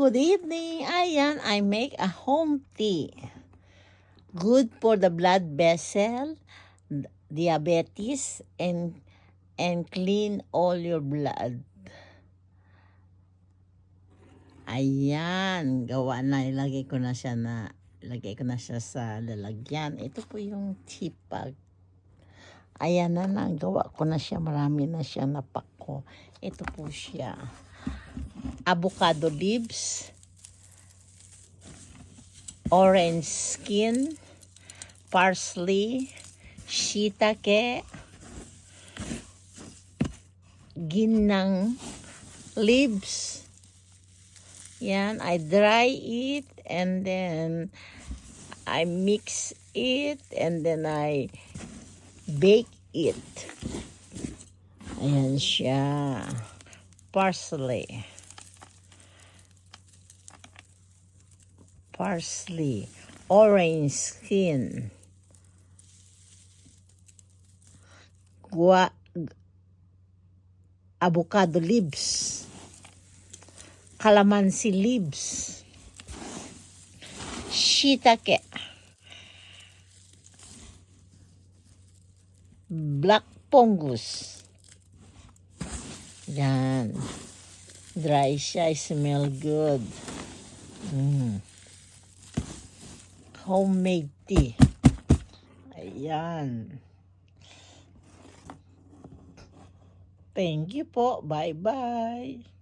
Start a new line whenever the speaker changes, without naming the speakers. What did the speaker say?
good evening. Ayan, I make a home tea. Good for the blood vessel, diabetes, and clean all your blood. Ayan, gawa na. Lagay ko na siya sa lalagyan. Ito po yung tea bag. Ayan na, gawa ko na siya. Marami na siya napako. Ito po siya. Avocado leaves, orange skin, parsley, shiitake, ginang leaves. Yan, I dry it and then I mix it and then I bake it. Ayan siya. Parsley, orange skin, avocado leaves, calamansi leaves, shiitake, black fungus. Yan. Dry siya. Smell good. Homemade tea. Ayan. Thank you po. Bye-bye.